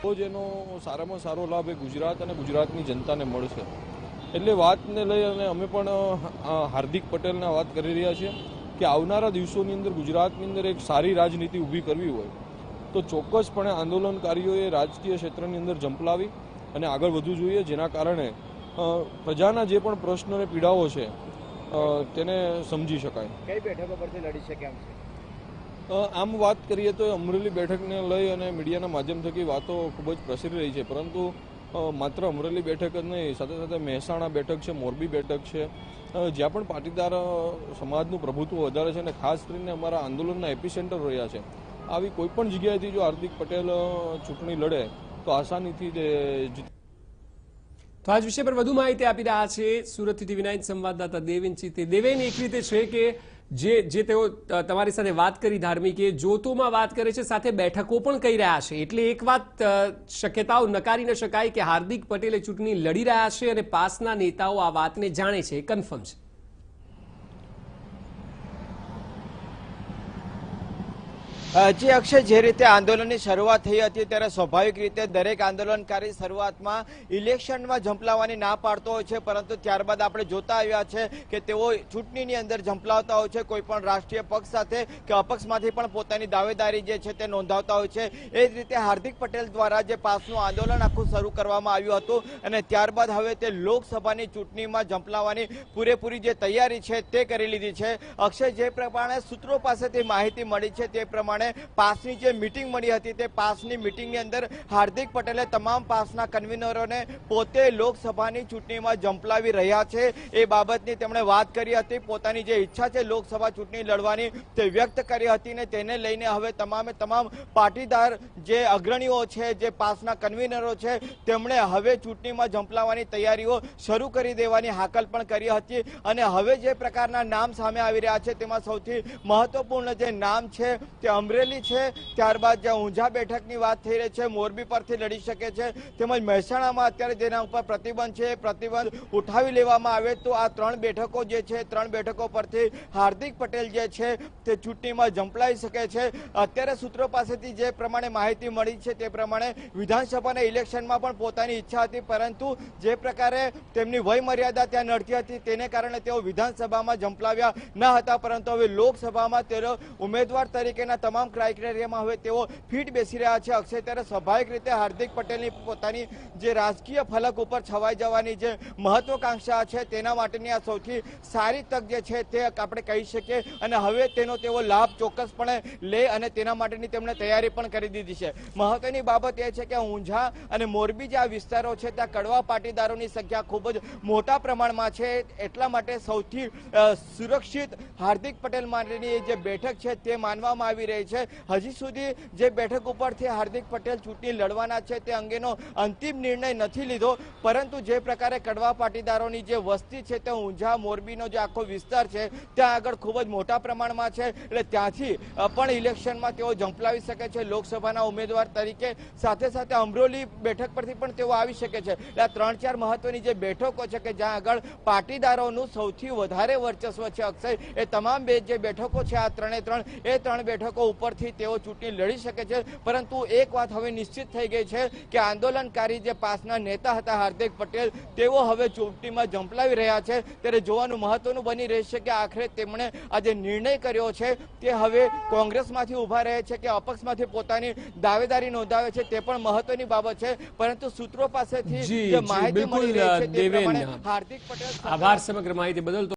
તો જેનો સારામાં સારો લાભ એ ગુજરાત અને ગુજરાતની જનતાને મળશે એટલે વાતને લઈ અને અમે પણ હાર્દિક પટેલને વાત કરી રહ્યા છીએ કે આવનારા દિવસોની અંદર ગુજરાતની અંદર એક સારી રાજનીતિ ઊભી કરવી હોય તો ચોક્કસપણે આંદોલનકારીઓએ રાજકીય ક્ષેત્રની અંદર ઝંપલાવી અને આગળ વધવું જોઈએ, જેના કારણે પ્રજાના જે પણ પ્રશ્નો અને પીડાઓ છે તેને સમજી શકાય. કઈ બેઠકો પરથી લડી શકે એમ છે? આમ વાત કરીએ તો અમરેલી બેઠકને લઈ અને મીડિયાના માધ્યમ થકી વાતો ખૂબ જ પ્રસરી રહી છે, પરંતુ માત્ર અમરેલી બેઠક જ નહીં, સાથે સાથે મહેસાણા બેઠક છે, મોરબી બેઠક છે, જ્યાં પણ પાટીદાર સમાજનું પ્રભુત્વ વધારે છે અને ખાસ કરીને અમારા આંદોલનના એપિસેન્ટર રહ્યા છે. આવી કોઈ પણ જગ્યાએથી જો હાર્દિક પટેલ ચૂંટણી લડે તો આસાનીથી તે જીતે. તો આજ વિષય પર વધુ માહિતી આપી રહ્યા છે સુરતથી ટીવી9 સંવાદદાતા દેવેન ચિત્તે. દેવેન, એક રીતે છે કે જે તેઓ તમારી સાથે વાત કરી ધાર્મિક એ જોતોમાં વાત કરે છે, સાથે બેઠકો પણ કહી રહ્યા છે, એટલે એક વાત શક્યતાઓ નકારી ન શકાય કે હાર્દિક પટેલે ચૂંટણી લડી રહ્યા છે અને પાસના નેતાઓ આ વાતને જાણે છે, કન્ફર્મ છે. જે અક્ષય, જે રીતે આંદોલનની શરૂઆત થઈ હતી ત્યારે સ્વાભાવિક રીતે દરેક આંદોલનકારી શરૂઆતમાં ઇલેક્શનમાં ઝંપલાવવાની ના પાડતો હોય છે, પરંતુ ત્યારબાદ આપણે જોતા આવ્યા છે કે તેઓ ચૂંટણીની અંદર ઝંપલાવતા હોય છે, કોઈ પણ રાષ્ટ્રીય પક્ષ સાથે કે અપક્ષમાંથી પણ પોતાની દાવેદારી જે છે તે નોંધાવતા હોય છે. એ જ રીતે હાર્દિક પટેલ દ્વારા જે પાસનું આંદોલન આખું શરૂ કરવામાં આવ્યું હતું અને ત્યારબાદ હવે તે લોકસભાની ચૂંટણીમાં ઝંપલાવવાની પૂરેપૂરી જે તૈયારી છે તે કરી લીધી છે. અક્ષય, જે પ્રમાણે સૂત્રો પાસેથી માહિતી મળી છે તે પ્રમાણે પાસની જે મીટિંગ મળી હતી તે પાસની મીટિંગની અંદર હાર્દિક પટેલે તમામ પાસના કન્વીનરોને પોતે લોકસભાની ચૂંટણીમાં ઝંપલાવી રહ્યા છે એ બાબતની તેમણે વાત કરી હતી. પોતાની જે ઈચ્છા છે લોકસભા ચૂંટણી લડવાની તે વ્યક્ત કરી હતી ને તેને લઈને હવે તમામે તમામ પાટીદાર જે અગ્રણીઓ છે, જે પાસના કન્વીનરો છે, તેમણે હવે ચૂંટણીમાં ઝંપલાવવાની તૈયારીઓ શરૂ કરી દેવાની હાકલ પણ કરી હતી. અને હવે જે પ્રકારના નામ સામે આવી રહ્યા છે તેમાં સૌથી મહત્વપૂર્ણ જે નામ છે તે અમરેલી છે, ત્યારબાદ જ્યાં ઊંઝા બેઠકની વાત થઈ રહી છે, મોરબી પરથી લડી શકે છે, તેમજ મહેસાણામાં અત્યારે જેના ઉપર પ્રતિબંધ છે પ્રતિબંધ ઉઠાવી લેવામાં આવે તો આ 3 બેઠકો જે છે 3 બેઠકો પરથી હાર્દિક પટેલ જે છે તે ચૂંટણીમાં ઝંપલાઈ શકે છે. અત્યારે સૂત્રો પાસેથી જે પ્રમાણે માહિતી મળી છે તે પ્રમાણે વિધાનસભાના ઇલેક્શનમાં પણ પોતાની ઈચ્છા હતી, પરંતુ જે પ્રકારે તેમની વય મર્યાદા ત્યાં નડતી હતી તેને કારણે તેઓ વિધાનસભામાં ઝંપલાવ્યા ન હતા, પરંતુ હવે લોકસભામાં તેઓ ઉમેદવાર તરીકેના તમામ ક્રાઇટેરિયામાં હવે તેઓ ફિટ બેસી રહ્યા છે. અક્ષય, ત્યારે સ્વાભાવિક રીતે હાર્દિક પટેલની પોતાની જે રાજકીય ફલક ઉપર છવાઈ જવાની જે મહત્વાકાંક્ષા છે તેના માટેની આ સૌથી સારી તક જે છે તે આપણે કહી શકીએ અને હવે તેનો તેઓ લાભ ચોક્કસપણે લે અને તેના માટેની તેમણે તૈયારી પણ કરી દીધી છે. મહત્વની બાબત એ છે કે ઊંઝા અને મોરબી જે આ વિસ્તારો છે ત્યાં કડવા પાટીદારોની સંખ્યા ખૂબ જ મોટા પ્રમાણમાં છે, એટલા માટે સૌથી સુરક્ષિત હાર્દિક પટેલ માટેની જે બેઠક છે તે માનવામાં આવી રહી છે. હજી સુધી જે બેઠક ઉપરથી હાર્દિક પટેલ ચૂંટણી લડવાના છે તે અંગેનો અંતિમ નિર્ણય નથી લીધો, પરંતુ જે પ્રકારે કડવા પાટીદારોની જે વસ્તી છે તે ઊંઝા મોરબીનો જે આખો વિસ્તાર છે ત્યાં આગળ ખૂબ જ મોટા પ્રમાણમાં છે, એટલે ત્યાંથી પણ ઇલેક્શનમાં તેઓ ઝંપલાવી શકે છે લોકસભાના ઉમેદવાર તરીકે. સાથે સાથે અમરોલી બેઠક પરથી પણ તેઓ આવી શકે છે. એટલે 3-4 મહત્વની જે બેઠકો છે કે જ્યાં આગળ પાટીદારોનું સૌથી વધારે વર્ચસ્વ છે અક્ષય, એ તમામ જે બેઠકો છે આ 3 એ 3 બેઠકો ઉપરથી તેઓ ચૂંટણી લડી શકે છે. પરંતુ એક વાત હવે નિશ્ચિત થઈ ગઈ છે કે આંદોલનકારી જે પાસના નેતા હતા હાર્દિક પટેલ, તેઓ હવે ચૂંટણીમાં ઝંપલાવી રહ્યા છે. ત્યારે જોવાનું મહત્વનું બની રહેશે કે આખરે તેમણે આ જે નિર્ણય કર્યો છે તે હવે કોંગ્રેસમાંથી ઉભા રહે છે કે અપક્ષમાંથી પોતાની દાવેદારી નોંધાવે છે તે પણ મહત્વની બાબત છે. પરંતુ સૂત્રો પાસેથી જે માહિતી મળી રહી છે તે પ્રમાણે હાર્દિક પટેલ. આભાર સમગ્ર માહિતી બદલ.